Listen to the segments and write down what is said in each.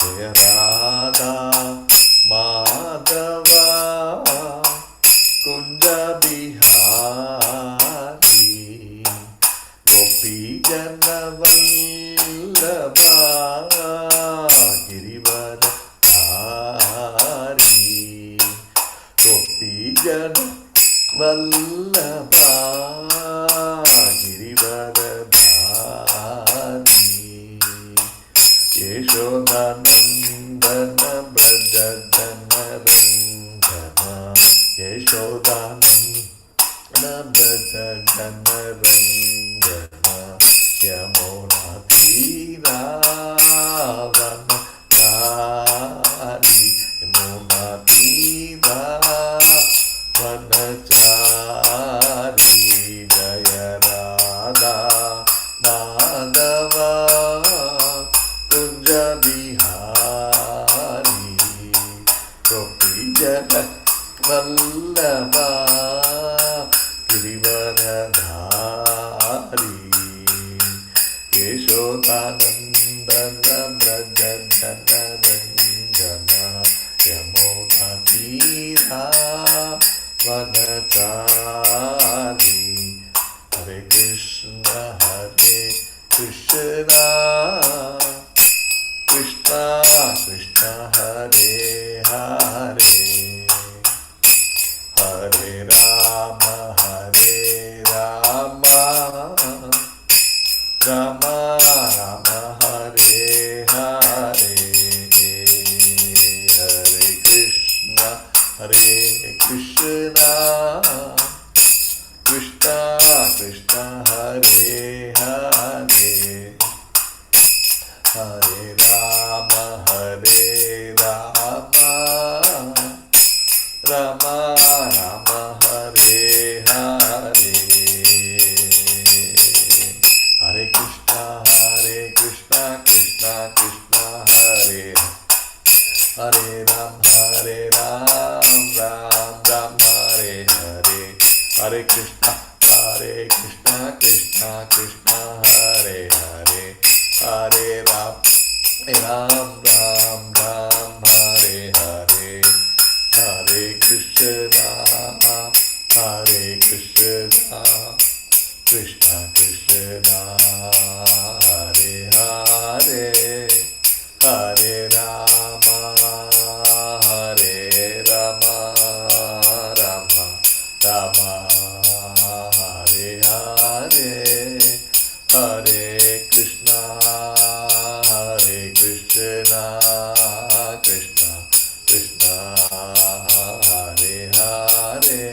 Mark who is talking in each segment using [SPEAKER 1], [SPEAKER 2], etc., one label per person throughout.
[SPEAKER 1] जय राधा माधवा कुंज बिहारी गोपी जन वल्लभा गिरिवर धारी गोपी जन वल्लभा गिरिवर धारी यशोदानंदन ब्रज जन रंजना यशोदानंदन ब्रज जन रंजना यमुना तीरावन चारी यमुना तीरावन चारी जय राधा माधवा कुंज बिहारी गोपी जन वल्लभा गिरिवर धारी यशोदानंदन ब्रज जन रंजना यमुना तीरावनचारी हरे कृष्ण कृष्ण कृष्ण हरे हरे हरे राम राम राम हरे हरे हरे कृष्ण कृष्ण कृष्ण हरे हरे हरे राम राम राम हरे हरे हरे कृष्ण कृष्ण कृष्ण हरे हरे राम राम राम हरे हरे हरे कृष्ण कृष्ण कृष्ण हरे हरे हरे राम राम हरे हरे हरे कृष्ण कृष्ण कृष्ण हरे हरे हरे राम राम राम हरे हरे हरे कृष्ण कृष्ण कृष्ण हरे हरे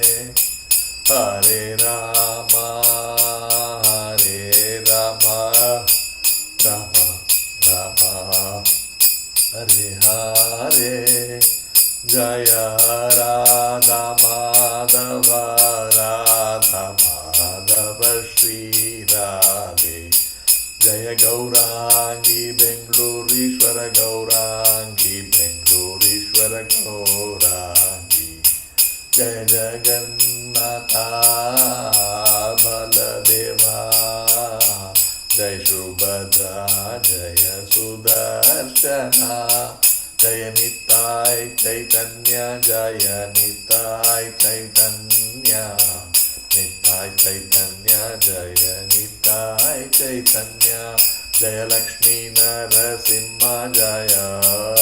[SPEAKER 1] हरे राम राम हरे हरे जय राधा माधव श्री राधे जय गौरांगी बेंगलूरीश्वर गौरांगी बेंगलूरीश्वर गौरांगी जय जगन्नाथा बलदेवा जय सुभद्रा जय सुदर्शना जय निताय चैतन्य जय निताय चैतन्य निताय चैतन्य जय निताय चैतन्य जय लक्ष्मी नरसिंह जय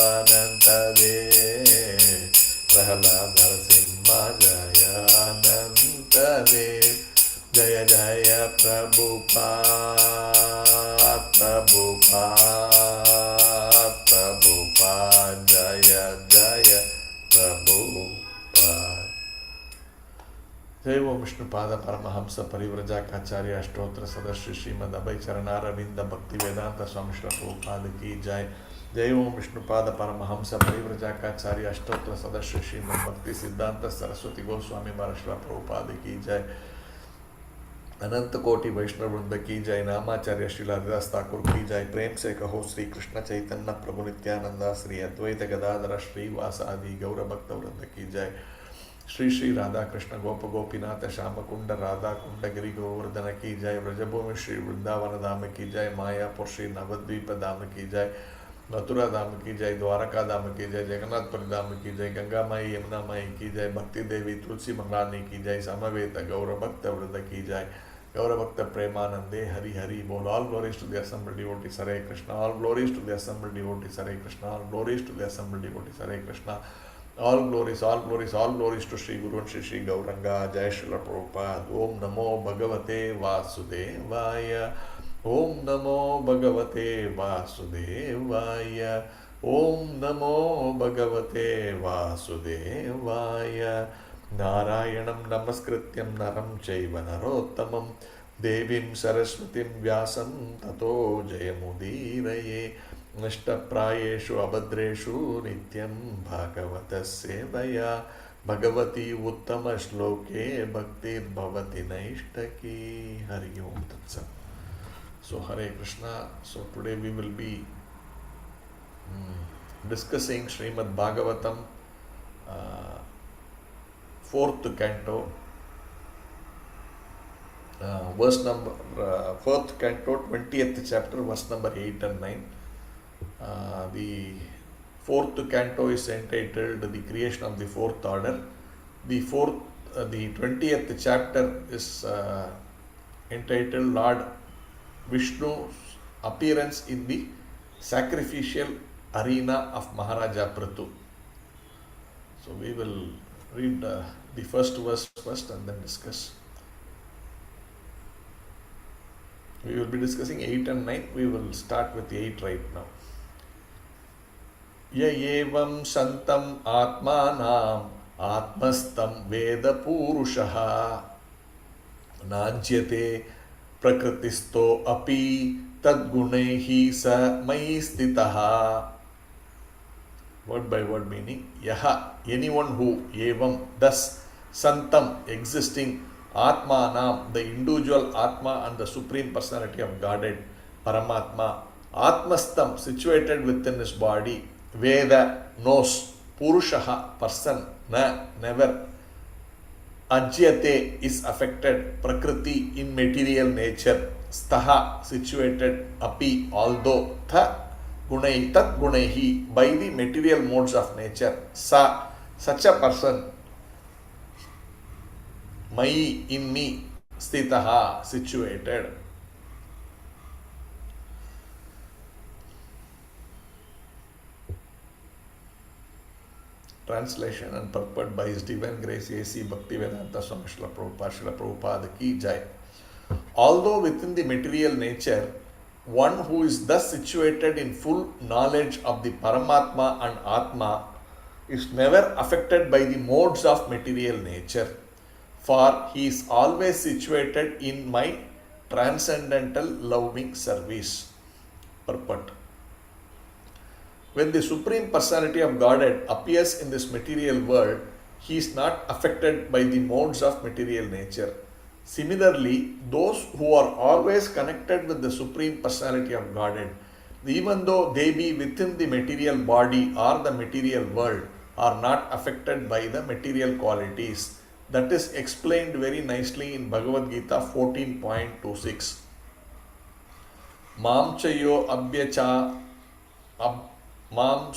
[SPEAKER 1] अनंत देव प्रहलाद नरसिंह जय अनंत देव जय जय प्रभुपाद जय जय प्रभुपाद जय ओम विष्णुपाद परमहंस परिव्रजाचार्य अष्टोत्तर सदस्य श्रीमद अभय चरणारविंद भक्ति वेदांत स्वामी श्री प्रभुपाद की जय जय ओम विष्णुपाद परमहंस परिव्रजाचार्य अष्टोत्तर सदस्य श्रीमद भक्ति सिद्धांत सरस्वती गोस्वामी महाराज श्री प्रभुपाद की जय अनंत कोटि वैष्णव वृंद की जय नामाचार्य श्रीलादास ठाकुर की जय प्रेम से कहो श्री कृष्ण चैतन्य प्रभु नित्यानंद श्री अद्वैत गदाधर श्रीवासादि गौर भक्त वृंद की जय श्री श्री राधा कृष्ण गोप गोपीनाथ श्याम कुंड राधा कुंड गिरि गोवर्धन की जय व्रजभूमि श्री वृंदावन धाम की जय मायापुर श्री नवद्वीप धाम की जय मथुरा धाम की जय, द्वारका धाम की जय, जगन्नाथपुरी धाम की जय, गंगा माई यमुना माई की जय, भक्ति देवी तुलसी महारानी की जय, समवेत गौर भक्त वृंद की जय, गौर भक्त प्रेमानंदे हरि हरि बोल. All glories to the assembled devotees, Hare Krishna. All glories to the assembled devotees, Hare Krishna. All glories to the assembled devotees, Hare Krishna. All glories, all glories, all glories to Sri Guru and Sri Gauranga. Jai Srila Prabhupada. Om Namo Bhagavate Vasudevaya. Om Namo Bhagavate Vasudevaya. Om Namo Bhagavate Vasudevaya. Narayanam Namaskrityam Naram Chaiva Narottamam Devim Saraswatim Vyasam Tato Jayamudiraye. Nishtaprayeshu abhadreshu nityam bhagavatas sevaya. Bhagavati uttama shloke bhaktir bhavati naishtaki. Hari Om Tatsat. So Hare Krishna. So today we will be discussing Srimad Bhagavatam, 4th canto, verse number 4th canto, 20th chapter, verse number 8 and 9. The 4th canto is entitled The Creation of the Fourth Order. The 20th chapter is entitled Lord Vishnu's Appearance in the Sacrificial Arena of Maharaja Prithu. So we will read the first verse first and then discuss. We will be discussing 8 and 9. We will start with 8 right now. य एवं सन्तम् आत्मानाम् आत्मस्थं वेद पूरुषः नाज्यते प्रकृतिस्थो अपि तद्गुणैः स मयि स्थितः. Word by word meaning. Yaha, anyone who, evam, thus, santam, existing, atmanam, the individual atma and the supreme personality of Godhead, Paramatma, atmastam, situated within his body, Veda, knows, Purushaha, person, na, never, Ajyate, is affected, Prakriti, in material nature, Staha, situated, Api, although, Tha, Gunai, Tat Gunaihi, by the material modes of nature, Sa, such a person, Mai, in me, Sthitaha, situated. Translation and purport by His Divine Grace A.C. Bhaktivedanta Swami Srila Prabhupada Ki Jai. Although within the material nature, one who is thus situated in full knowledge of the Paramatma and Atma is never affected by the modes of material nature, for he is always situated in my transcendental loving service. Purport. When the Supreme Personality of Godhead appears in this material world, he is not affected by the modes of material nature. Similarly, those who are always connected with the Supreme Personality of Godhead, even though they be within the material body or the material world, are not affected by the material qualities. That is explained very nicely in Bhagavad Gita 14.26. Mam chayo abhyacha Mam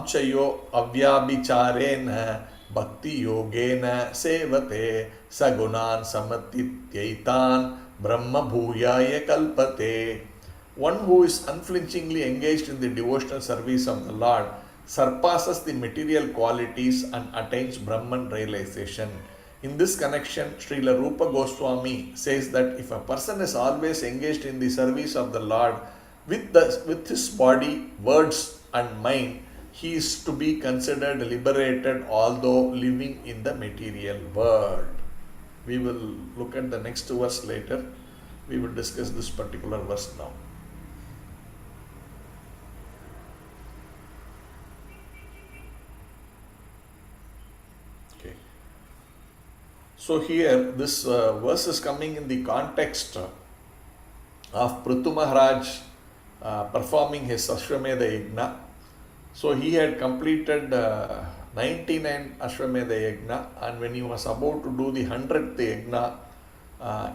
[SPEAKER 1] chayo avyabhicharena bhakti yogena sevate sagunan samatityaitan brahma bhuyaya kalpate. One who is unflinchingly engaged in the devotional service of the Lord surpasses the material qualities and attains Brahman realization. In this connection, Srila Rupa Goswami says that if a person is always engaged in the service of the Lord with his body, words and mind, he is to be considered liberated although living in the material world. We will look at the next verse later. We will discuss this particular verse now. So here this verse is coming in the context of Prithu Maharaj performing his Ashwamedha Yajna. So he had completed 99 Ashwamedha Yajna, and when he was about to do the 100th Yajna,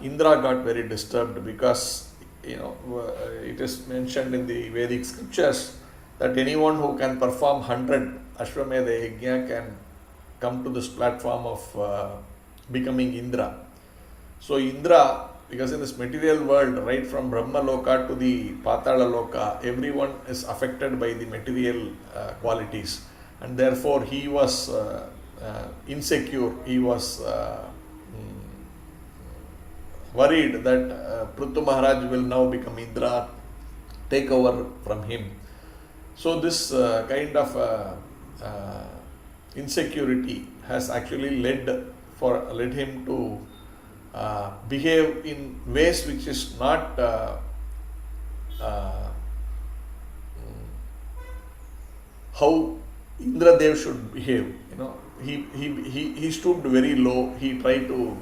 [SPEAKER 1] Indra got very disturbed because, it is mentioned in the Vedic scriptures that anyone who can perform 100 Ashwamedha Yajna can come to this platform of becoming Indra. So Indra, because in this material world, right from Brahma Loka to the Patala Loka, everyone is affected by the material qualities, and therefore he was insecure. He was worried that Prithu Maharaj will now become Indra, take over from him. So this kind of insecurity has actually led him to behave in ways which is not how Indradev should behave. He stooped very low. He tried to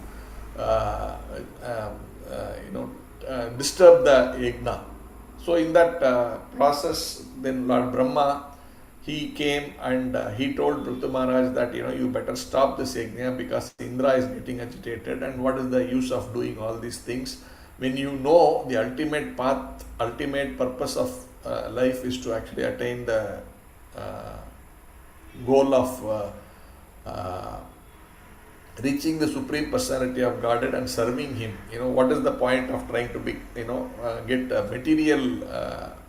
[SPEAKER 1] disturb the yajna. So in that process, then Lord Brahma, he came and he told Prithu Maharaj that you better stop this yajna because Indra is getting agitated, and what is the use of doing all these things when you know the ultimate path, ultimate purpose of life is to actually attain the goal of reaching the Supreme Personality of Godhead and serving Him. What is the point of trying to get material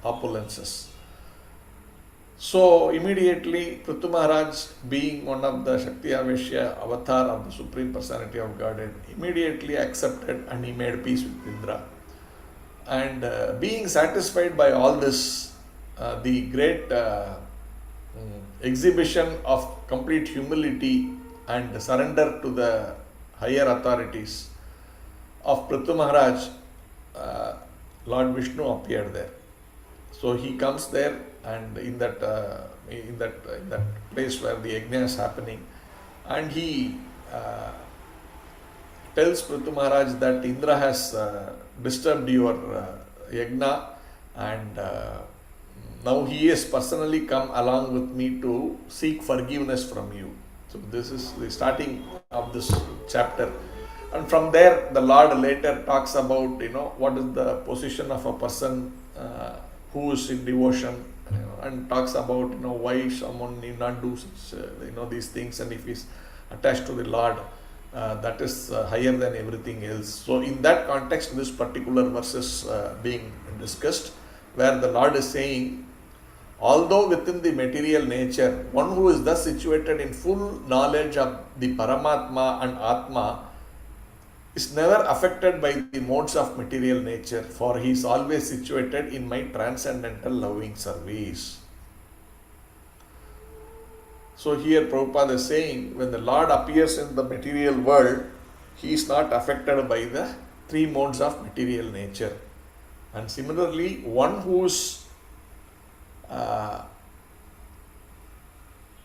[SPEAKER 1] opulences? So immediately Prithu Maharaj, being one of the Shakti Aveshya avatar of the Supreme Personality of Godhead, immediately accepted and he made peace with Indra. And being satisfied by all this, the great exhibition of complete humility and surrender to the higher authorities of Prithu Maharaj, Lord Vishnu appeared there. So he comes there, and in that place where the yajna is happening, and he tells Prithu Maharaj that Indra has disturbed your yajna, and now he has personally come along with me to seek forgiveness from you. So this is the starting of this chapter, and from there the Lord later talks about what is the position of a person who is in devotion, and talks about why someone need not do such these things, and if he is attached to the Lord, that is higher than everything else. So in that context, this particular verse is being discussed, where the Lord is saying, although within the material nature, one who is thus situated in full knowledge of the Paramatma and Atma is never affected by the modes of material nature, for he is always situated in my transcendental loving service. So here Prabhupada is saying, when the Lord appears in the material world, he is not affected by the three modes of material nature. And similarly, one who is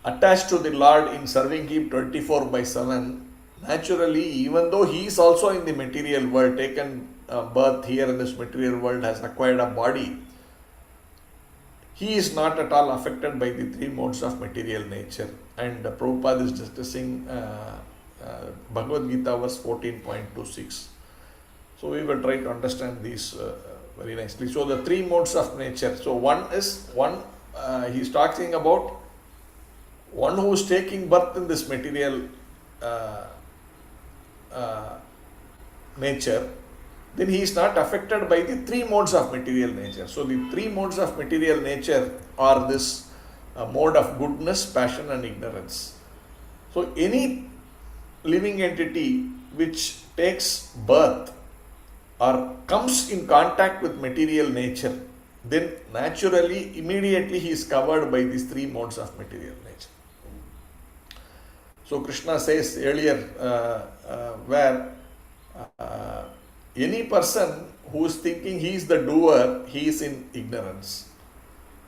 [SPEAKER 1] attached to the Lord in serving Him 24/7, naturally, even though he is also in the material world, taken birth here in this material world, has acquired a body, he is not at all affected by the three modes of material nature. And Prabhupada is discussing Bhagavad Gita verse 14.26. So we will try to understand these very nicely. So the three modes of nature. So he is talking about one who is taking birth in this material nature, then he is not affected by the three modes of material nature. So the three modes of material nature are this mode of goodness, passion and ignorance. So any living entity which takes birth or comes in contact with material nature, then naturally, immediately he is covered by these three modes of material nature. So Krishna says earlier where any person who is thinking he is the doer, he is in ignorance.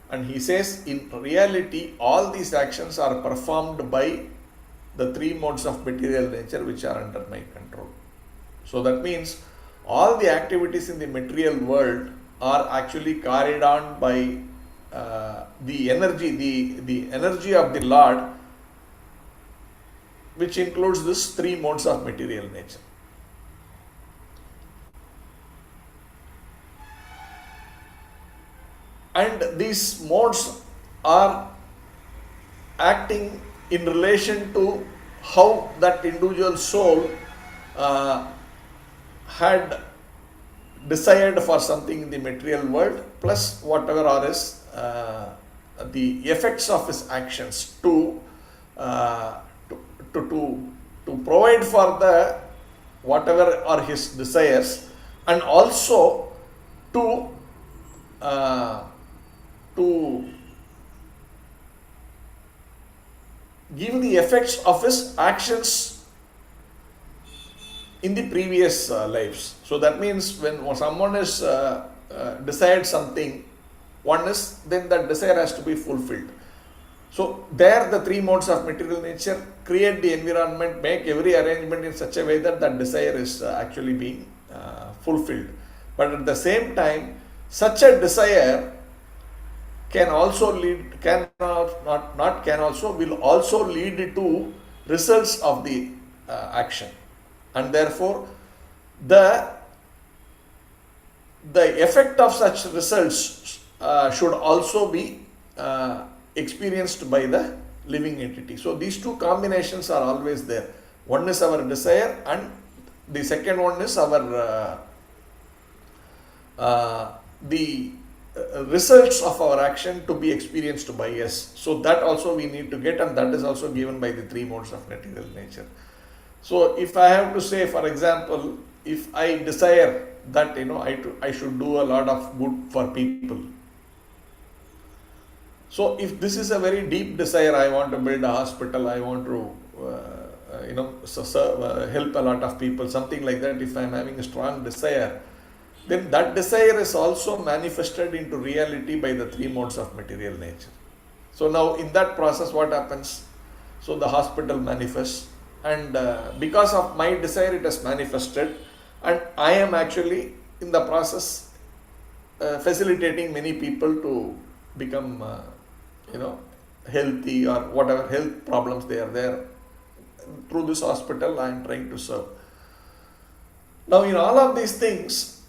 [SPEAKER 1] And he says, in reality, all these actions are performed by the three modes of material nature which are under my control. So that means all the activities in the material world are actually carried on by the energy of the Lord, which includes these three modes of material nature. and these modes are acting in relation to how that individual soul uh, had desired for something in the material world, plus whatever are his the effects of his actions uh, to, to provide for the whatever are his desires, and also to uh, to give the effects of his actions in the previous lives. So that means when someone is desired something, one is, then that desire has to be fulfilled. So there the three modes of material nature create the environment, make every arrangement in such a way that that desire is actually being fulfilled. But at the same time, such a desire can also lead, will also lead to results of the action, and therefore the effect of such results should also be experienced by the living entity. So these two combinations are always there. One is our desire, and the second one is our the results of our action to be experienced by us. So that also we need to get, and that is also given by the three modes of material nature. So if I have to say, for example, if I desire that I should do a lot of good for people. So if this is a very deep desire, I want to build a hospital, I want to help a lot of people, something like that. If I am having a strong desire, then that desire is also manifested into reality by the three modes of material nature. So now in that process, what happens? So the hospital manifests, and because of my desire it has manifested, and I am actually in the process facilitating many people to become healthy, or whatever health problems they are there. Through this hospital I am trying to serve. Now in all of these things,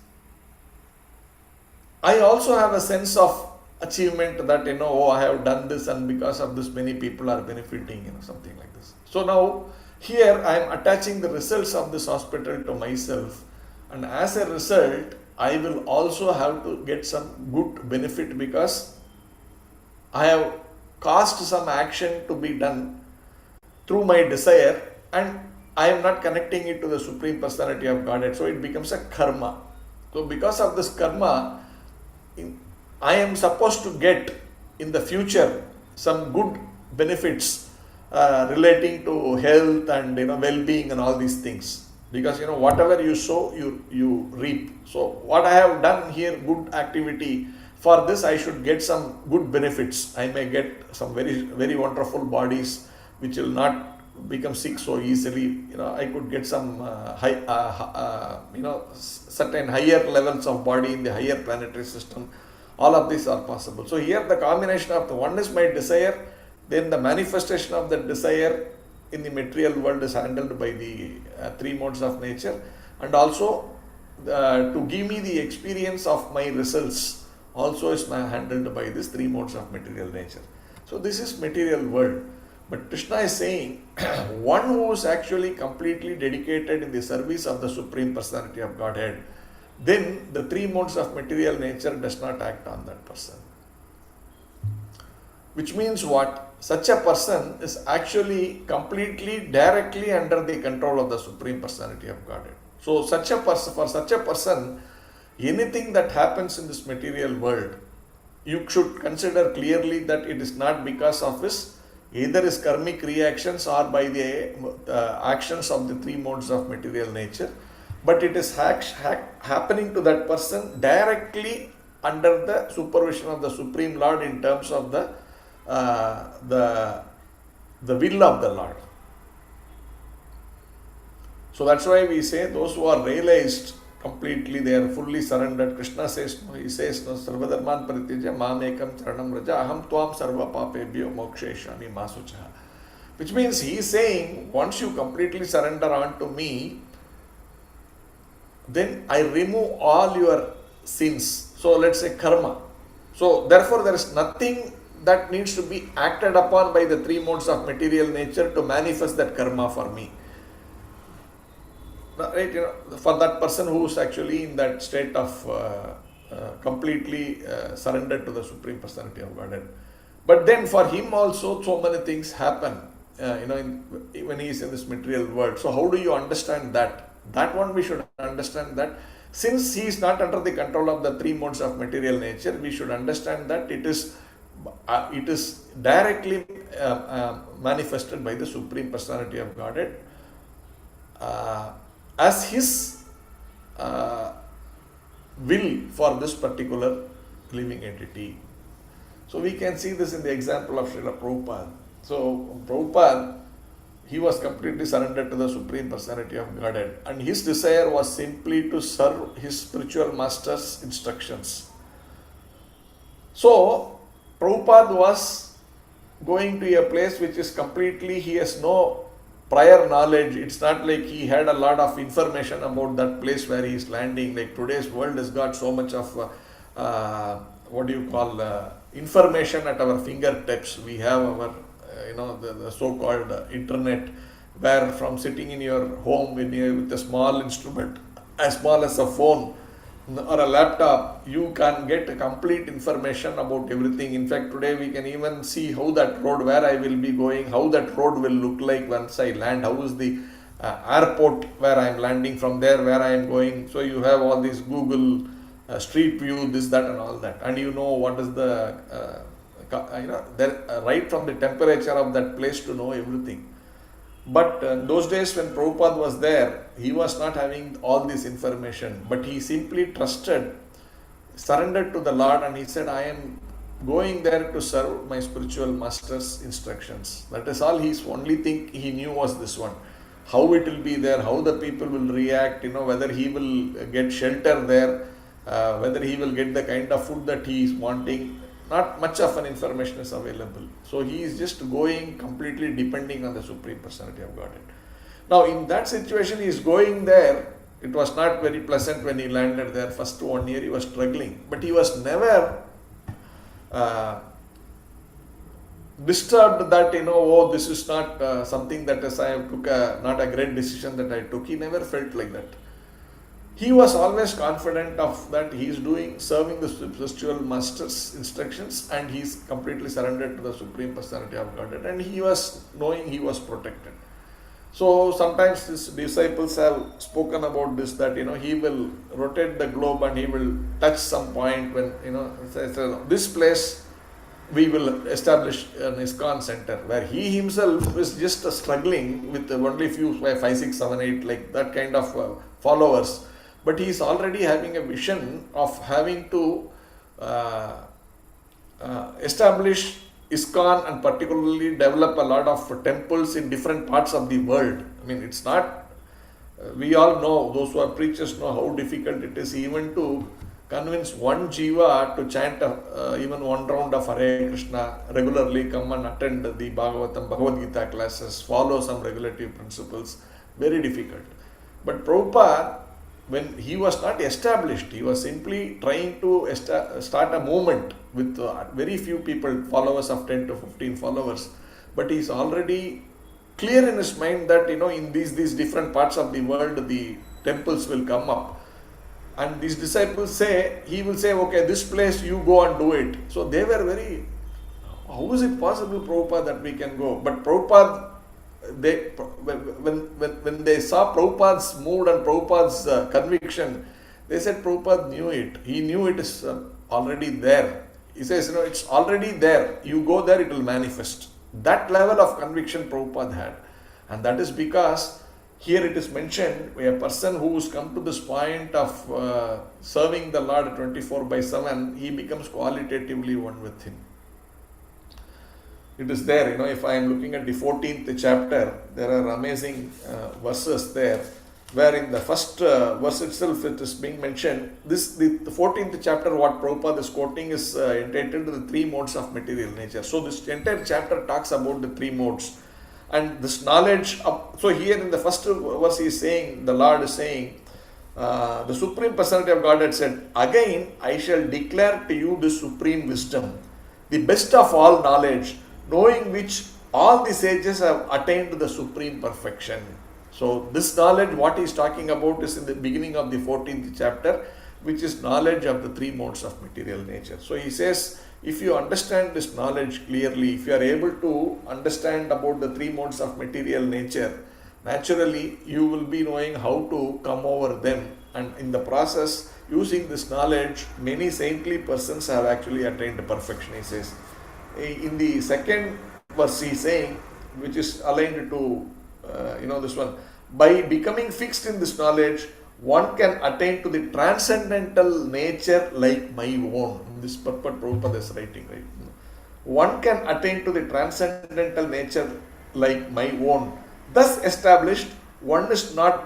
[SPEAKER 1] I also have a sense of achievement that I have done this, and because of this many people are benefiting, something like this. So now here I am attaching the results of this hospital to myself, and as a result I will also have to get some good benefit, because I have caused some action to be done through my desire, and I am not connecting it to the Supreme Personality of Godhead. So it becomes a karma. So because of this karma, I am supposed to get in the future some good benefits relating to health and well-being and all these things, because whatever you sow you reap. So what I have done here, good activity, for this I should get some good benefits. I may get some very very wonderful bodies which will not become sick so easily. I could get some certain higher levels of body in the higher planetary system. All of these are possible. So here the combination of the one is my desire, then the manifestation of the desire in the material world is handled by the three modes of nature, and also to give me the experience of my results also is handled by these three modes of material nature. So this is material world. But Krishna is saying one who is actually completely dedicated in the service of the Supreme Personality of Godhead, then the three modes of material nature does not act on that person. Which means what? Such a person is actually completely directly under the control of the Supreme Personality of Godhead. So for such a person, anything that happens in this material world, you should consider clearly that it is not because of either his karmic reactions or by the actions of the three modes of material nature, but it is happening to that person directly under the supervision of the Supreme Lord in terms of the will of the Lord. So that's why we say those who are realized completely, they are fully surrendered. Krishna says, he says, Sarvadharman Parityaja Mamekam Charanam Raja Aham Tvam Sarva Papebhyo Moksheshami Masuchaha. Which means he is saying, once you completely surrender unto me, then I remove all your sins. So let's say karma. So therefore there is nothing that needs to be acted upon by the three modes of material nature to manifest that karma for me. Right, for that person who is actually in that state of completely surrendered to the Supreme Personality of Godhead. But then for him also so many things happen, when he is in this material world. So how do you understand that? That one we should understand that since he is not under the control of the three modes of material nature, we should understand that it is directly manifested by the Supreme Personality of Godhead as his will for this particular living entity. So we can see this in the example of Srila Prabhupada. So Prabhupada, he was completely surrendered to the Supreme Personality of Godhead, and his desire was simply to serve his spiritual master's instructions. So Prabhupada was going to a place which is completely, he has no prior knowledge. It's not like he had a lot of information about that place where he is landing. Like today's world has got so much of information at our fingertips. We have our the so-called internet, where from sitting in your home with a small instrument as small as a phone or a laptop, you can get complete information about everything. In fact, today we can even see how that road, where I will be going, how that road will look like once I land, how is the airport where I am landing, from there where I am going. So you have all these Google Street View, this, that and all that, and you know what is the right from the temperature of that place to know everything. But those days when Prabhupada was there, he was not having all this information, but he simply trusted, surrendered to the Lord, and he said, I am going there to serve my spiritual master's instructions. That is all. His only thing he knew was this one. How it will be there, how the people will react, whether he will get shelter there, whether he will get the kind of food that he is wanting. Not much of an information is available. So he is just going completely depending on the Supreme Personality of Godhead. Now in that situation, he is going there. It was not very pleasant when he landed there. First 1 year he was struggling, but he was never disturbed that this is not something that I have took not a great decision that I took. He never felt like that. He was always confident of that he is serving the spiritual master's instructions, and he is completely surrendered to the Supreme Personality of Godhead, and he was knowing he was protected. So sometimes his disciples have spoken about this, that he will rotate the globe and he will touch some point when this place we will establish an ISKCON center, where he himself is just struggling with only few 5, 6, 7, 8 like that kind of followers. But he is already having a vision of having to establish ISKCON and particularly develop a lot of temples in different parts of the world. I mean, it's not, we all know, those who are preachers know how difficult it is even to convince one jiva to chant even one round of Hare Krishna regularly, come and attend the Bhagavatam, Bhagavad Gita classes, follow some regulative principles. Very difficult. But Prabhupada, when he was not established, he was simply trying to start a movement with very few people, followers of 10 to 15 followers. But he is already clear in his mind that in these different parts of the world, the temples will come up. And these disciples he will say, okay, this place you go and do it. So they were very, how is it possible, Prabhupada, that we can go? But Prabhupada, when they saw Prabhupada's mood and Prabhupada's conviction, they said Prabhupada knew it. He knew it is already there. He says, it's already there. You go there, it will manifest. That level of conviction Prabhupada had. And that is because here it is mentioned, a person who has come to this point of serving the Lord 24/7, he becomes qualitatively one with him. It is there, if I am looking at the 14th chapter, there are amazing verses there, where in the first verse itself it is being mentioned. The 14th chapter, what Prabhupada is quoting, is entitled The Three Modes of Material Nature. So this entire chapter talks about the three modes. And this knowledge of, so here in the first verse he is saying, the Lord is saying, the Supreme Personality of God had said, "Again, I shall declare to you the supreme wisdom, the best of all knowledge, knowing which all the sages have attained the supreme perfection." So, this knowledge, what he is talking about, is in the beginning of the 14th chapter, which is knowledge of the three modes of material nature. So, he says, if you understand this knowledge clearly, if you are able to understand about the three modes of material nature, naturally you will be knowing how to come over them, and in the process, using this knowledge, many saintly persons have actually attained perfection, he says. In the second verse he is saying, which is aligned to this one, by becoming fixed in this knowledge, one can attain to the transcendental nature like my own. This purport Prabhupada is writing, right? One can attain to the transcendental nature like my own. Thus established, one is not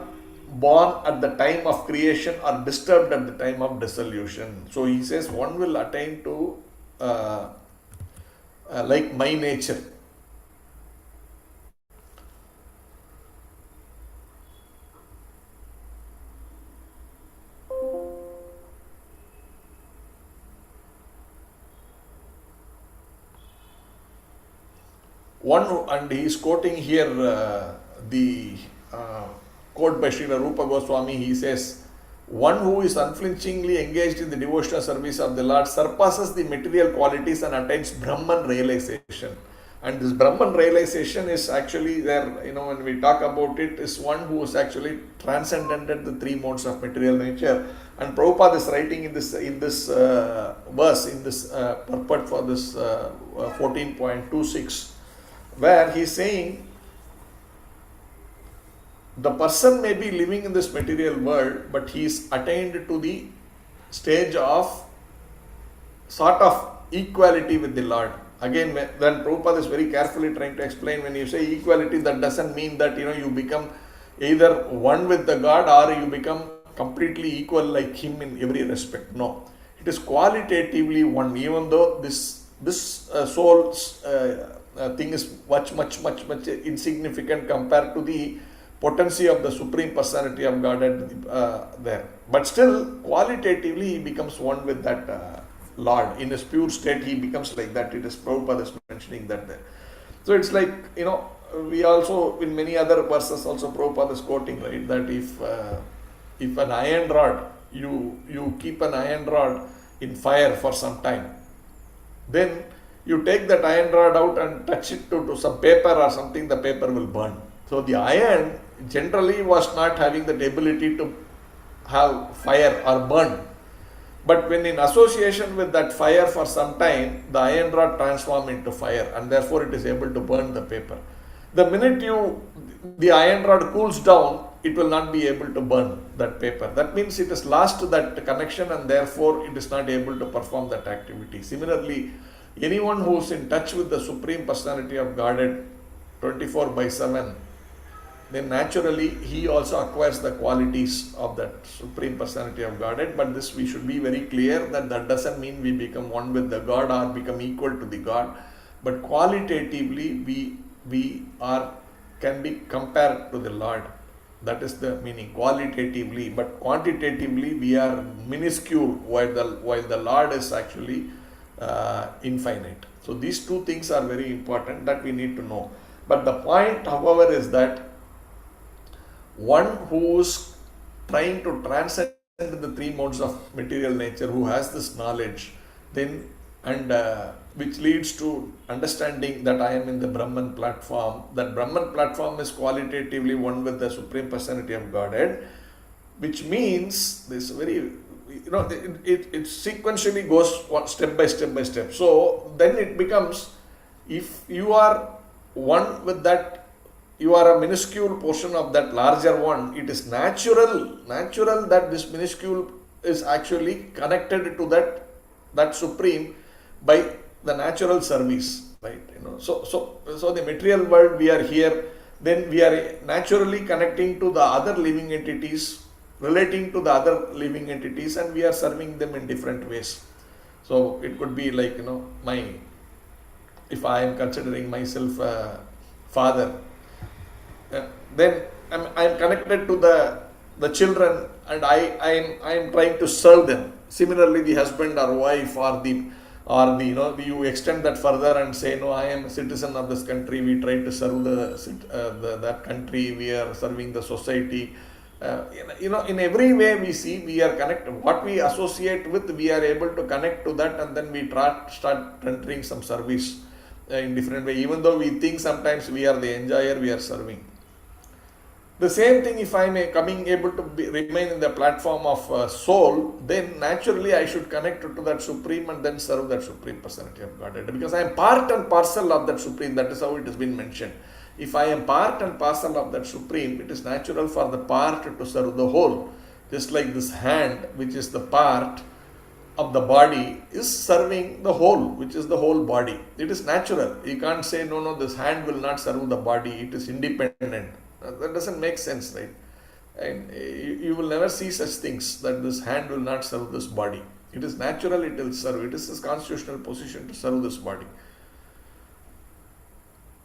[SPEAKER 1] born at the time of creation or disturbed at the time of dissolution. So he says one will attain to like my nature. One, and he is quoting here the quote by Srila Rupa Goswami. He says, one who is unflinchingly engaged in the devotional service of the Lord surpasses the material qualities and attains Brahman realization. And this Brahman realization is actually there, when we talk about it, is one who is actually transcended the three modes of material nature. And Prabhupada is writing in this verse, in this purport for this 14.26, where he is saying, the person may be living in this material world, but he is attained to the stage of sort of equality with the Lord. Again, then Prabhupada is very carefully trying to explain, when you say equality, that doesn't mean that you become either one with the God or you become completely equal like him in every respect. No, it is qualitatively one, even though this soul's thing is much insignificant compared to the potency of the Supreme Personality of God there. But still, qualitatively, he becomes one with that Lord. In his pure state, he becomes like that. It is Prabhupada is mentioning that there. So it's like, we also, in many other verses also, Prabhupada is quoting, right, that if an iron rod, you keep an iron rod in fire for some time, then you take that iron rod out and touch it to some paper or something, the paper will burn. So the iron generally was not having that ability to have fire or burn. But when in association with that fire for some time, the iron rod transforms into fire, and therefore it is able to burn the paper. The minute the iron rod cools down, it will not be able to burn that paper. That means it has lost that connection, and therefore it is not able to perform that activity. Similarly, anyone who is in touch with the Supreme Personality of Godhead 24/7, then naturally he also acquires the qualities of that Supreme Personality of Godhead. But this, we should be very clear that doesn't mean we become one with the God or become equal to the God. But qualitatively we can be compared to the Lord. That is the meaning, qualitatively. But quantitatively we are minuscule, while the Lord is actually infinite. So these two things are very important that we need to know. But the point, however, is that one who is trying to transcend the three modes of material nature, who has this knowledge, then which leads to understanding that I am in the Brahman platform. That Brahman platform is qualitatively one with the Supreme Personality of Godhead, which means this very, it sequentially goes step by step. So then it becomes, if you are one with that, you are a minuscule portion of that larger one, it is natural that this minuscule is actually connected to that Supreme by the natural service, right? So the material world, we are here, then we are naturally connecting to the other living entities, relating to the other living entities, and we are serving them in different ways. So it could be like, if I am considering myself a father, then I am connected to the children and I am trying to serve them. Similarly, the husband or wife or the you extend that further and say, no, I am a citizen of this country. We try to serve that country. We are serving the society. In every way we see we are connected. What we associate with, we are able to connect to that, and then we start rendering some service in different way. Even though we think sometimes we are the enjoyer, we are serving. The same thing, if I am able to remain in the platform of soul, then naturally I should connect to that Supreme and then serve that Supreme Personality of Godhead. Because I am part and parcel of that Supreme. That is how it has been mentioned. If I am part and parcel of that Supreme, it is natural for the part to serve the whole. Just like this hand, which is the part of the body, is serving the whole, which is the whole body. It is natural. You can't say, no, this hand will not serve the body. It is independent. That doesn't make sense, right? And you will never see such things, that this hand will not serve this body. It is natural, it will serve. It is his constitutional position to serve this body.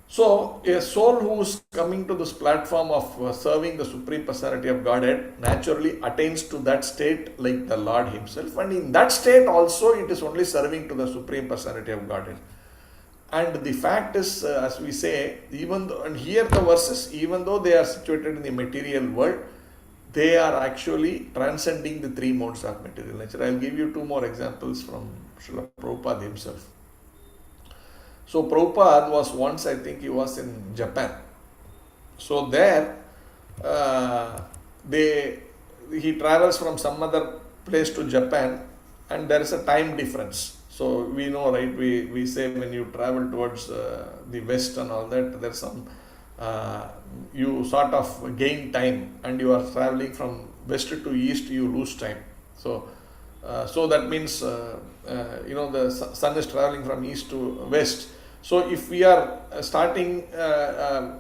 [SPEAKER 1] So, a soul who is coming to this platform of serving the Supreme Personality of Godhead naturally attains to that state like the Lord himself. And in that state also, it is only serving to the Supreme Personality of Godhead. And the fact is, as we say, and here the verses, even though they are situated in the material world, they are actually transcending the three modes of material nature. I will give you two more examples from Srila Prabhupada himself. So Prabhupada was once, I think he was in Japan. So there, he travels from some other place to Japan, and there is a time difference. So we know, right, we say when you travel towards the west and all that, there's some, you sort of gain time, and you are traveling from west to east, you lose time. So that means, the sun is traveling from east to west. So if we are starting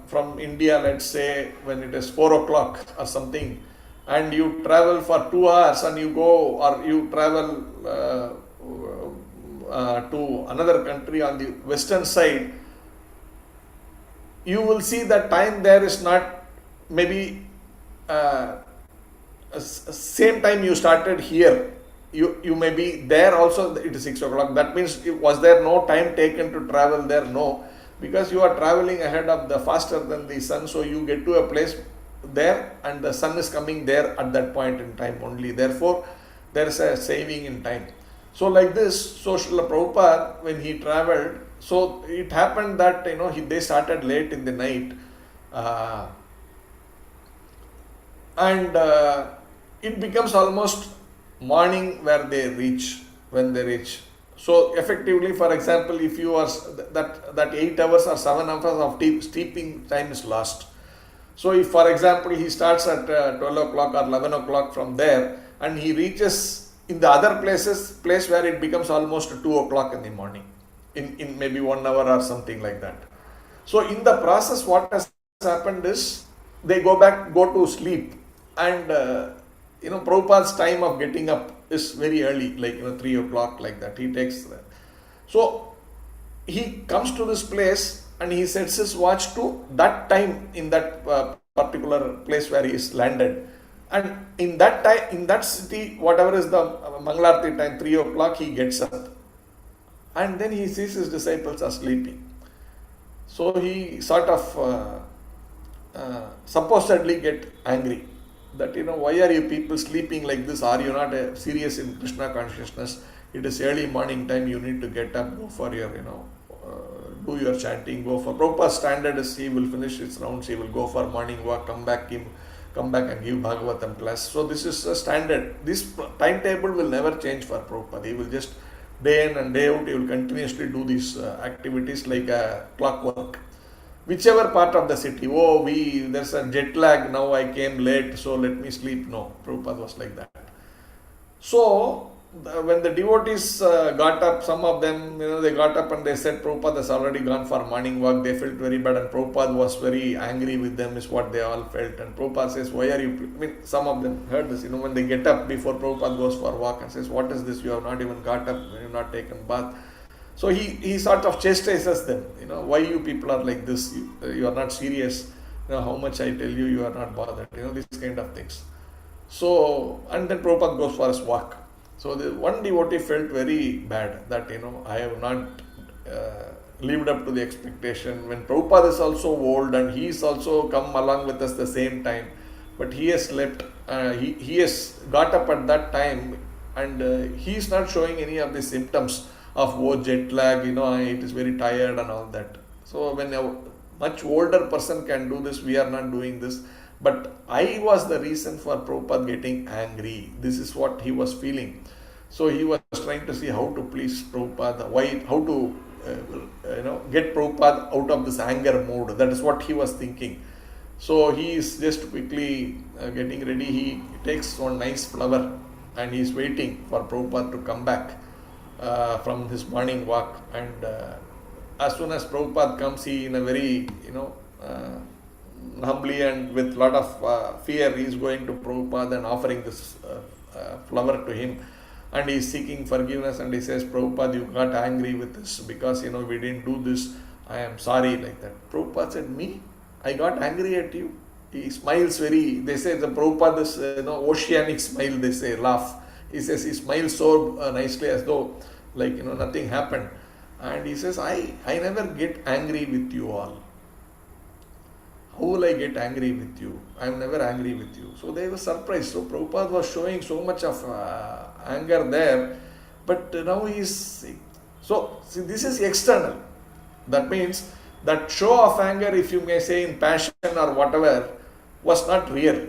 [SPEAKER 1] from India, let's say when it is 4 o'clock or something, and you travel for 2 hours and you go, or you travel to another country on the western side, you will see that time there is not maybe same time you started here. You may be there also, it is 6 o'clock. That means, was there no time taken to travel there? No, because you are traveling ahead of faster than the sun, so you get to a place there and the sun is coming there at that point in time only. Therefore, there is a saving in time. So like this, so Srila Prabhupada, when he traveled, so it happened that, they started late in the night, and it becomes almost morning when they reach. So effectively, for example, if you are that 8 hours or 7 hours of sleeping time is lost. So if, for example, he starts at 12 o'clock or 11 o'clock from there, and he reaches in the other place where it becomes almost 2 o'clock in the morning, in maybe 1 hour or something like that. So in the process, what has happened is, they go to sleep, and Prabhupada's time of getting up is very early, like 3 o'clock, like that. He takes that. So he comes to this place and he sets his watch to that time in that particular place where he is landed. And in that time, in that city, whatever is the Mangalarti time, 3 o'clock, he gets up. And then he sees his disciples are sleeping. So he sort of supposedly get angry. That, why are you people sleeping like this? Are you not serious in Krishna consciousness? It is early morning time, you need to get up, go for your, do your chanting, go for. Prabhupada's standard is, he will finish his rounds, he will go for morning walk, come back and give Bhagavatam class. So this is a standard. This timetable will never change for Prabhupada. He will just day in and day out, he will continuously do these activities like a clockwork. Whichever part of the city, there's a jet lag, now I came late, so let me sleep. No, Prabhupada was like that. So, when the devotees got up, some of them, they got up and they said, Prabhupada has already gone for morning walk. They felt very bad, and Prabhupada was very angry with them, is what they all felt. And Prabhupada says, why are you, some of them heard this, when they get up before Prabhupada goes for walk and says, what is this? You have not even got up, you have not taken bath. So he sort of chastises them, why you people are like this, you are not serious, how much I tell you, you are not bothered, these kind of things. So, and then Prabhupada goes for his walk. So, the one devotee felt very bad that, I have not lived up to the expectation. When Prabhupada is also old and he is also come along with us the same time, but he has slept, he has got up at that time, and he is not showing any of the symptoms of jet lag, it is very tired and all that. So, when a much older person can do this, we are not doing this. But I was the reason for Prabhupada getting angry. This is what he was feeling. So he was trying to see how to please Prabhupada, how to get Prabhupada out of this anger mode. That is what he was thinking. So he is just quickly getting ready. He takes one nice flower and he is waiting for Prabhupada to come back from his morning walk. And as soon as Prabhupada comes, he in a very, humbly and with lot of fear, he is going to Prabhupada and offering this flower to him, and he is seeking forgiveness, and he says, Prabhupada, you got angry with this because we didn't do this, I am sorry, like that. Prabhupada said, me? I got angry at you? He smiles they say the Prabhupada is oceanic smile, they say, laugh. He says he smiles so nicely as though nothing happened, and he says, I never get angry with you all. How will I get angry with you? I am never angry with you. So they were surprised. So Prabhupada was showing so much of anger there, but now he is. So see, this is external. That means that show of anger, if you may say in passion or whatever, was not real.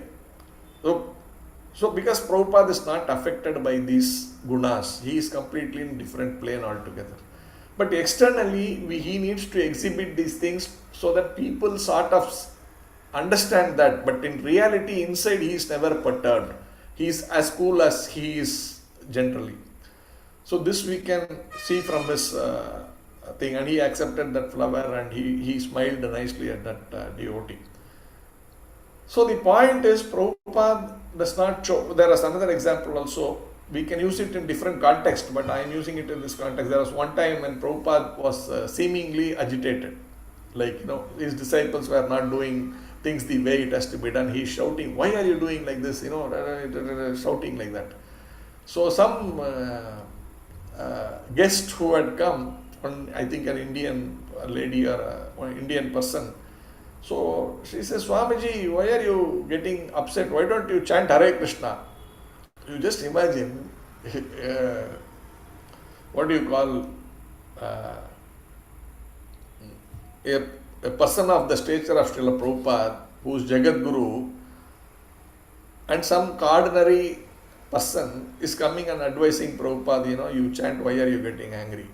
[SPEAKER 1] So because Prabhupada is not affected by these gunas, he is completely in different plane altogether. But externally, he needs to exhibit these things so that people sort of understand that. But in reality, inside he is never perturbed. He is as cool as he is generally. So this we can see from his thing. And he accepted that flower and he smiled nicely at that devotee. So the point is, Prabhupada does not show. There is another example also. We can use it in different context, but I am using it in this context. There was one time when Prabhupada was seemingly agitated. His disciples were not doing things the way it has to be done. He is shouting, why are you doing like this? Shouting like that. So some guest who had come, I think an Indian lady or an Indian person, so she says, Swamiji, why are you getting upset? Why don't you chant Hare Krishna? You just imagine, what do you call, a person of the stature of Srila Prabhupada, who is Jagat Guru, and some ordinary person is coming and advising Prabhupada, you chant, why are you getting angry?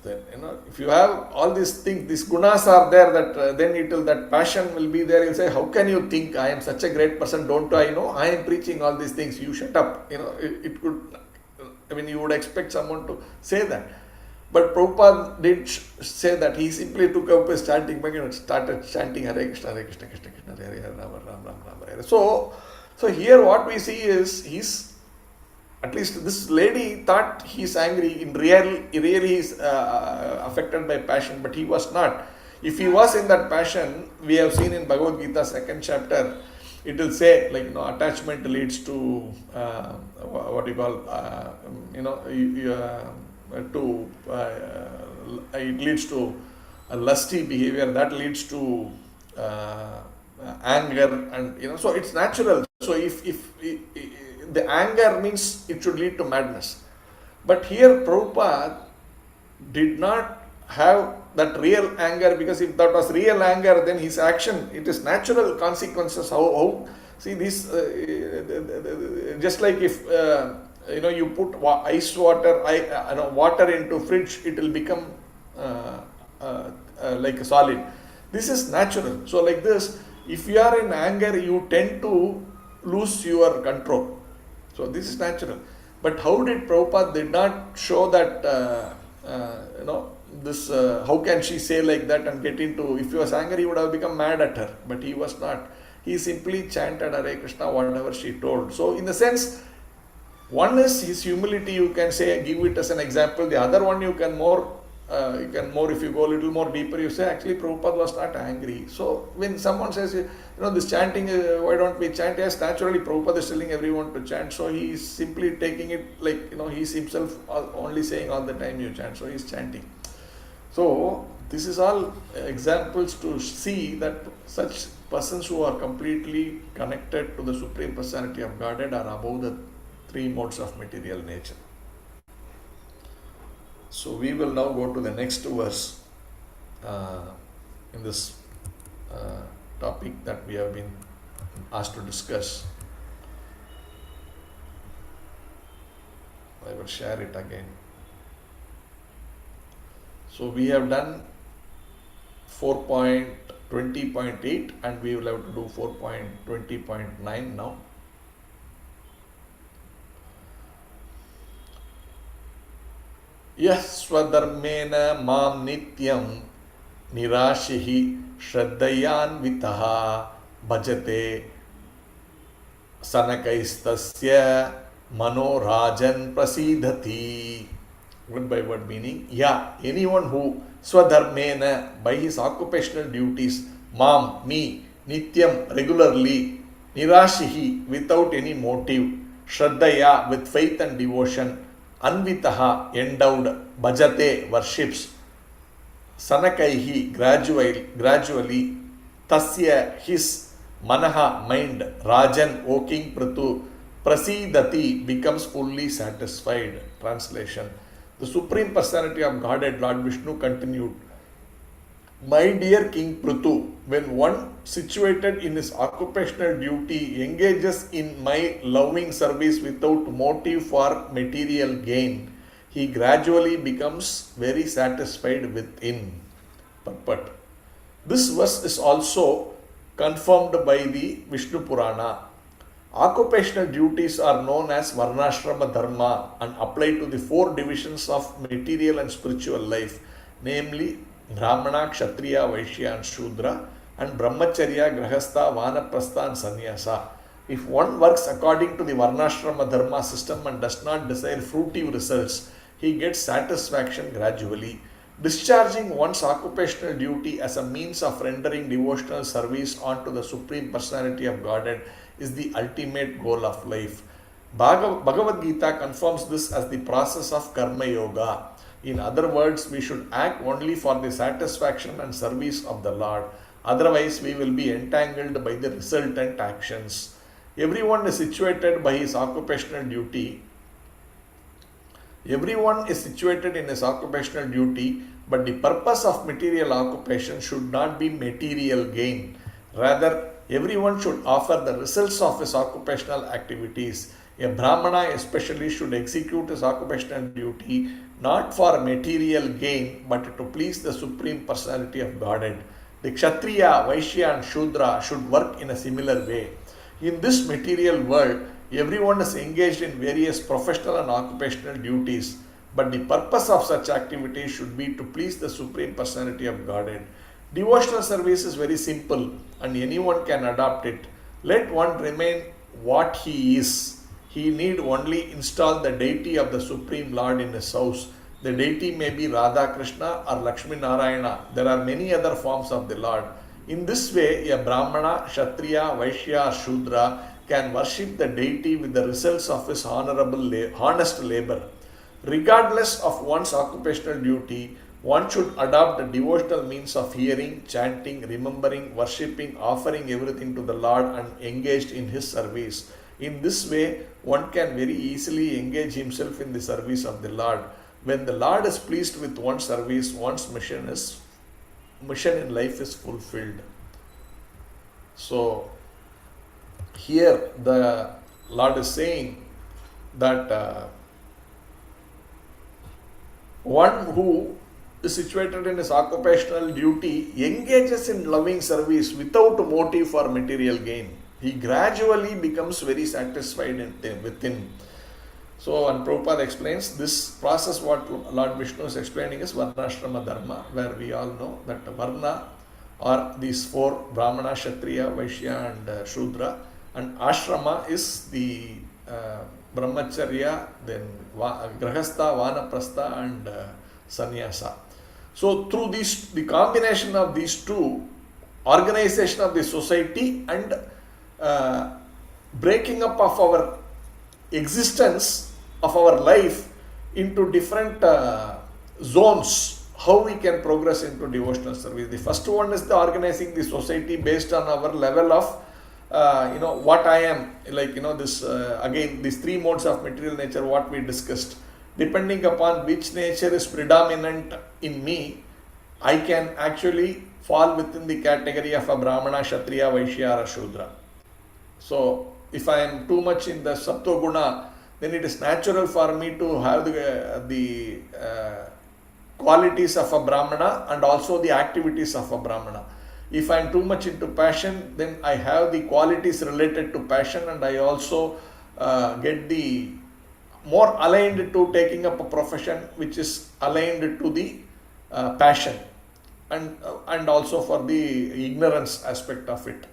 [SPEAKER 1] Then, if you have all these things, these gunas are there, that then that passion will be there. You'll say, how can you think I am such a great person? Don't I know? I am preaching all these things. You shut up. It could, you would expect someone to say that. But Prabhupada did say that. He simply took up his chanting bag and started chanting Hare Krishna, Hare Krishna, Krishna Krishna, Hare Hare, Rama Rama, Rama Hare. So here what we see is, at least this lady thought he is angry. In really he is affected by passion, but he was not. If he was in that passion, we have seen in Bhagavad Gita 2nd chapter, it will say attachment leads to what you call it leads to a lusty behavior, that leads to anger, and so it's natural. So if the anger means it should lead to madness. But here Prabhupada did not have that real anger, because if that was real anger, then his action, it is natural consequences. How see this, just like if you put ice water, water into fridge, it will become like a solid. This is natural. So like this, if you are in anger, you tend to lose your control. So this is natural. But how did Prabhupada did not show that, this, how can she say like that and get into, if he was angry, he would have become mad at her. But he was not. He simply chanted Hare Krishna, whatever she told. So in the sense, one is his humility, you can say, give it as an example. The other one you can more you can more, if you go a little more deeper, you say actually Prabhupada was not angry. So when someone says, this chanting, why don't we chant? Yes, naturally Prabhupada is telling everyone to chant. So he is simply taking it like, he's himself only saying all the time you chant. So he's chanting. So this is all examples to see that such persons who are completely connected to the Supreme Personality of Godhead are above the three modes of material nature. So we will now go to the next verse in this topic that we have been asked to discuss. I will share it again. So we have done 4.20.8 and we will have to do 4.20.9 now. Yaswadharmena mam nityam nirashihi shraddhayanvitaha bhajate sanakaistasya manorajan prasidhati. Word by word meaning, anyone who swadharmena, by his occupational duties, mam, me, nityam, regularly, nirashihi, without any motive, shraddhaya, with faith and devotion, anvitaha, endowed, bhajate, worships, sanakaihi, gradually, tasya, his, manaha, mind, rajan, O king Prithu, prasidati, becomes fully satisfied. Translation: the Supreme Personality of Godhead, Lord Vishnu, continued, my dear King Prithu, when one situated in his occupational duty engages in my loving service without motive for material gain, he gradually becomes very satisfied within. But this verse is also confirmed by the Vishnu Purana. Occupational duties are known as Varnashrama Dharma and apply to the four divisions of material and spiritual life, namely Brahmana, Kshatriya, Vaishya and Shudra, and Brahmacharya, Grahastha, Vanaprastha and Sannyasa. If one works according to the Varnashrama Dharma system and does not desire fruitive results, he gets satisfaction gradually. Discharging one's occupational duty as a means of rendering devotional service unto the Supreme Personality of Godhead is the ultimate goal of life. Bhagavad Gita confirms this as the process of Karma Yoga. In other words, we should act only for the satisfaction and service of the Lord. Otherwise, we will be entangled by the resultant actions. Everyone is situated by his occupational duty. Everyone is situated in his occupational duty, but the purpose of material occupation should not be material gain. Rather, everyone should offer the results of his occupational activities. A Brahmana especially should execute his occupational duty not for material gain but to please the Supreme Personality of Godhead. The Kshatriya, Vaishya and Shudra should work in a similar way. In this material world, everyone is engaged in various professional and occupational duties, but the purpose of such activities should be to please the Supreme Personality of Godhead. Devotional service is very simple and anyone can adopt it. Let one remain what he is. He need only install the deity of the Supreme Lord in his house. The deity may be Radha Krishna or Lakshmi Narayana. There are many other forms of the Lord. In this way, a Brahmana, Kshatriya, Vaishya or Shudra can worship the deity with the results of his honest labor. Regardless of one's occupational duty, one should adopt the devotional means of hearing, chanting, remembering, worshipping, offering everything to the Lord and engaged in his service. In this way, one can very easily engage himself in the service of the Lord. When the Lord is pleased with one's service, one's mission in life is fulfilled. So, here the Lord is saying that one who is situated in his occupational duty engages in loving service without motive for material gain. He gradually becomes very satisfied within. So, and Prabhupada explains this process, what Lord Vishnu is explaining is Varnashrama Dharma, where we all know that Varna are these four: Brahmana, Kshatriya, Vaishya and Shudra, and Ashrama is the Brahmacharya, then Grahastha, Vanaprastha and Sannyasa. So through the combination of these two, organization of the society and breaking up of our existence of our life into different zones, how we can progress into devotional service. The first one is the organizing the society based on our level of what I am, like this again these three modes of material nature what we discussed. Depending upon which nature is predominant in me, I can actually fall within the category of a Brahmana, Kshatriya, Vaishya or Shudra. So if I am too much in the Sattva Guna, then it is natural for me to have the qualities of a Brahmana and also the activities of a Brahmana. If I am too much into passion, then I have the qualities related to passion, and I also get the more aligned to taking up a profession which is aligned to the passion and also for the ignorance aspect of it.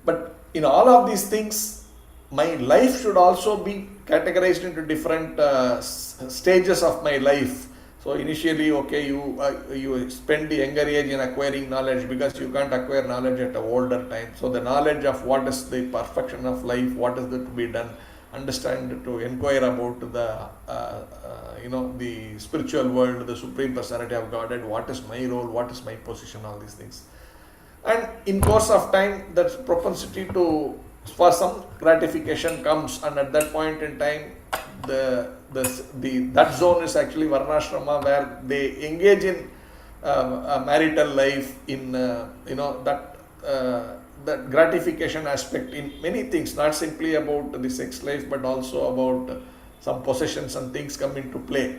[SPEAKER 1] But in all of these things, my life should also be categorized into different stages of my life. So initially, okay, you spend the younger age in acquiring knowledge, because you can't acquire knowledge at an older time. So the knowledge of what is the perfection of life, what is there to be done, understand, to inquire about the the spiritual world, the Supreme Personality of Godhead, what is my role, what is my position, all these things. And in course of time, that propensity for some gratification comes, and at that point in time, that zone is actually Varnashrama, where they engage in a marital life, in that gratification aspect in many things, not simply about the sex life, but also about some possessions and things come into play.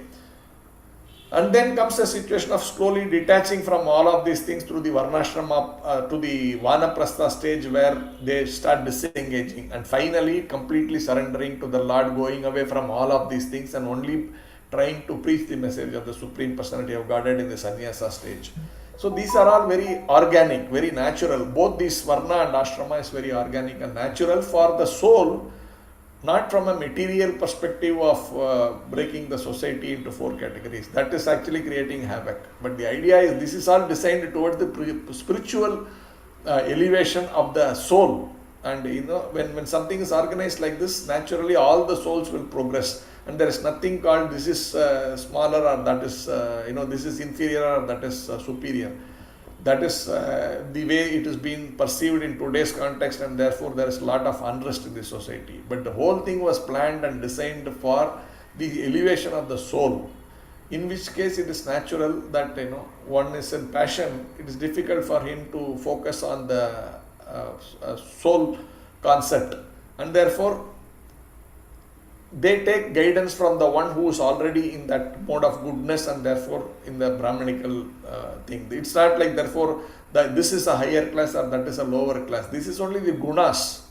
[SPEAKER 1] And then comes a situation of slowly detaching from all of these things through the Varnashrama to the Vanaprastha stage, where they start disengaging and finally completely surrendering to the Lord, going away from all of these things and only trying to preach the message of the Supreme Personality of Godhead in the Sannyasa stage. So these are all very organic, very natural. Both this Varna and Ashrama is very organic and natural for the soul, not from a material perspective of breaking the society into four categories. That is actually creating havoc. But the idea is this is all designed towards the spiritual elevation of the soul. And when something is organized like this, naturally all the souls will progress. And there is nothing called this is smaller or that is, this is inferior or that is superior. That is the way it is being perceived in today's context, and therefore there is a lot of unrest in the society. But the whole thing was planned and designed for the elevation of the soul, in which case it is natural that one is in passion. It is difficult for him to focus on the soul concept, and therefore they take guidance from the one who is already in that mode of goodness and therefore in the Brahmanical thing. It's not like therefore that this is a higher class or that is a lower class. This is only the gunas,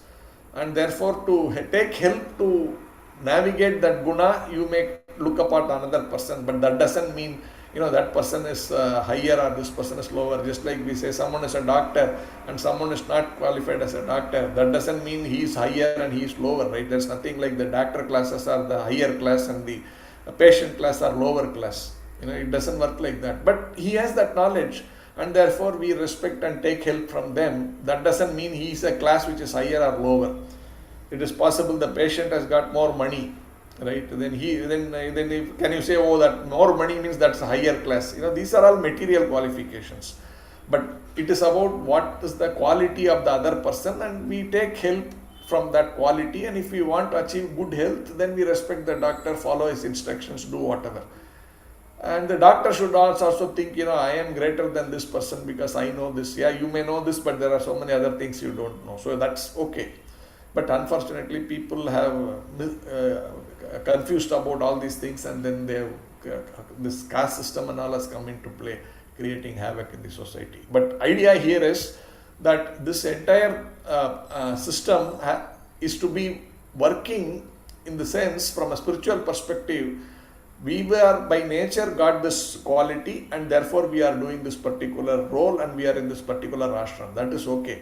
[SPEAKER 1] and therefore to take help to navigate that guna, you may look upon another person, but that doesn't mean that person is higher or this person is lower. Just like we say someone is a doctor and someone is not qualified as a doctor, that doesn't mean he is higher and he is lower, right? There's nothing like the doctor classes are the higher class and the patient class are lower class. It doesn't work like that. But he has that knowledge, and therefore we respect and take help from them. That doesn't mean he is a class which is higher or lower. It is possible the patient has got more money, right? Then can you say, oh, that more money means that's a higher class? These are all material qualifications, but it is about what is the quality of the other person, and we take help from that quality. And if we want to achieve good health, then we respect the doctor, follow his instructions, do whatever. And the doctor should also think, I am greater than this person because I know this. Yeah, you may know this, but there are so many other things you don't know. So that's okay. But unfortunately, people have confused about all these things, and then this caste system and all has come into play, creating havoc in the society. But idea here is that this entire system is to be working in the sense, from a spiritual perspective, we were by nature got this quality, and therefore we are doing this particular role and we are in this particular ashram. That is okay.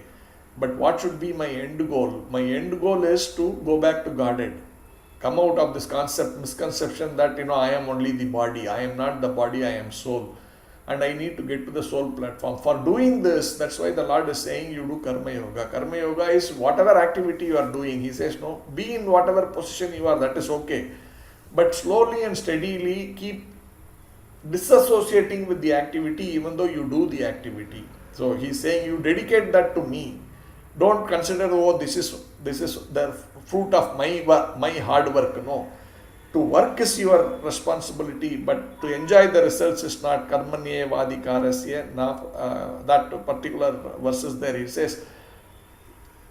[SPEAKER 1] But what should be my end goal? My end goal is to go back to Godhead. come out of this misconception that, I am only the body, I am not the body, I am soul. And I need to get to the soul platform. For doing this, that's why the Lord is saying you do Karma Yoga. Karma Yoga is whatever activity you are doing. He says, no, be in whatever position you are, that is okay. But slowly and steadily keep disassociating with the activity even though you do the activity. So he's saying you dedicate that to me. Don't consider, this is the fruit of my hard work. No. To work is your responsibility, but to enjoy the results is not. Karmanye vadikarasya. That particular verse is there. It says,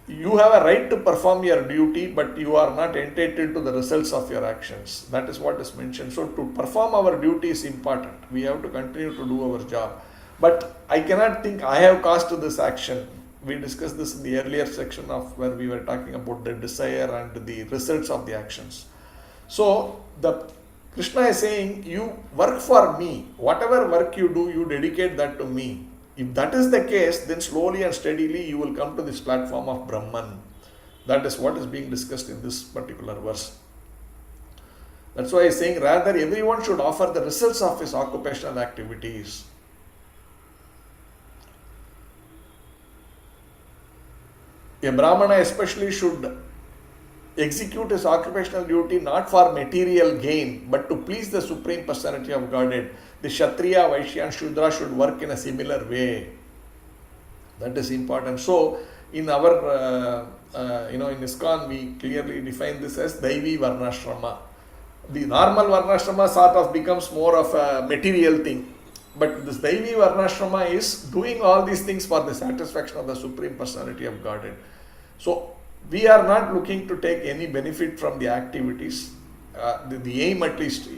[SPEAKER 1] you have a right to perform your duty, but you are not entitled to the results of your actions. That is what is mentioned. So to perform our duty is important. We have to continue to do our job. But I cannot think I have caused this action. We discussed this in the earlier section of where we were talking about the desire and the results of the actions. So the Krishna is saying, you work for me. Whatever work you do, you dedicate that to me. If that is the case, then slowly and steadily you will come to this platform of Brahman. That is what is being discussed in this particular verse. That's why he is saying, rather everyone should offer the results of his occupational activities. A Brahmana especially should execute his occupational duty not for material gain, but to please the Supreme Personality of Godhead. The Kshatriya, Vaishya and Shudra should work in a similar way. That is important. So, in our, in ISKCON, we clearly define this as Daivi Varnashrama. The normal Varnashrama sort of becomes more of a material thing. But this Daivi Varnashrama is doing all these things for the satisfaction of the Supreme Personality of Godhead. So, we are not looking to take any benefit from the activities. The aim at least,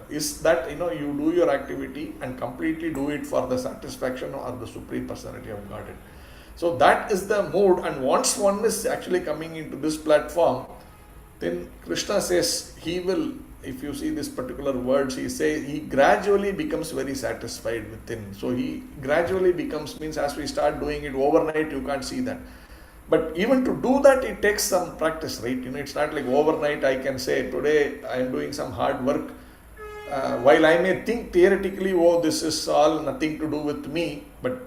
[SPEAKER 1] is that, you do your activity and completely do it for the satisfaction of the Supreme Personality of Godhead. So that is the mood, and once one is actually coming into this platform, then Krishna says he will, if you see this particular words, he says he gradually becomes very satisfied within. So he gradually becomes, means as we start doing it overnight, you can't see that. But even to do that, it takes some practice, right? It's not like overnight I can say, today I am doing some hard work. While I may think theoretically, this is all nothing to do with me, but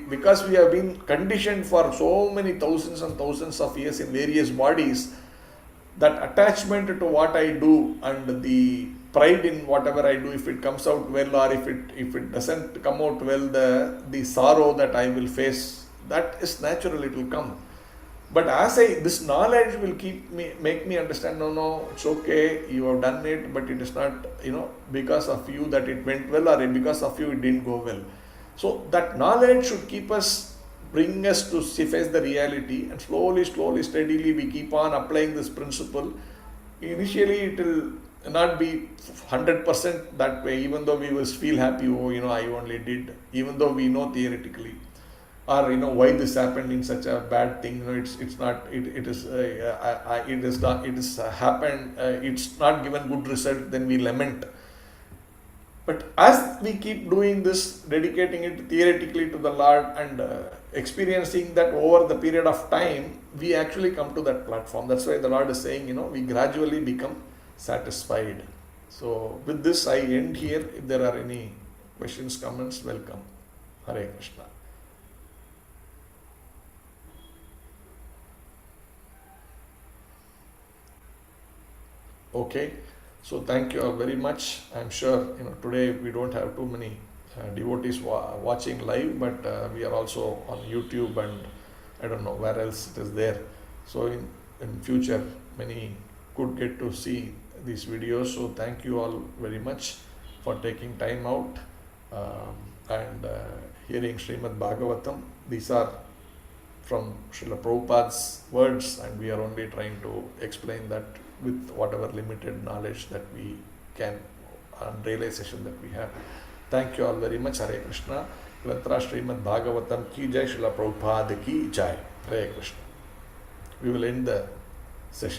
[SPEAKER 1] because we have been conditioned for so many thousands and thousands of years in various bodies, that attachment to what I do and the pride in whatever I do, if it comes out well or if it doesn't come out well, the sorrow that I will face, that is natural, it will come. But as this knowledge will make me understand, no, it's okay, you have done it, but it is not, because of you that it went well, or because of you it didn't go well. So that knowledge should bring us to face the reality, and slowly, steadily we keep on applying this principle. Initially it will not be 100% that way, even though we will feel happy, I only did, even though we know theoretically. Or why this happened in such a bad thing. It's not. It is happened. It's not given good result. Then we lament. But as we keep doing this, dedicating it theoretically to the Lord and experiencing that over the period of time, we actually come to that platform. That's why the Lord is saying, we gradually become satisfied. So with this, I end here. If there are any questions, comments, welcome. Hare Krishna. Okay, so thank you all very much. I'm sure today we don't have too many devotees watching live, but we are also on YouTube and I don't know where else it is there. So in future many could get to see these videos. So thank you all very much for taking time out and hearing Srimad Bhagavatam. These are from Srila Prabhupada's words, and we are only trying to explain that with whatever limited knowledge that we can and realization that we have. Thank you all very much. Hare Krishna. Vatra Srimad Bhagavatam ki jai, Srila Prabhupada ki jai. Hare Krishna. We will end the session.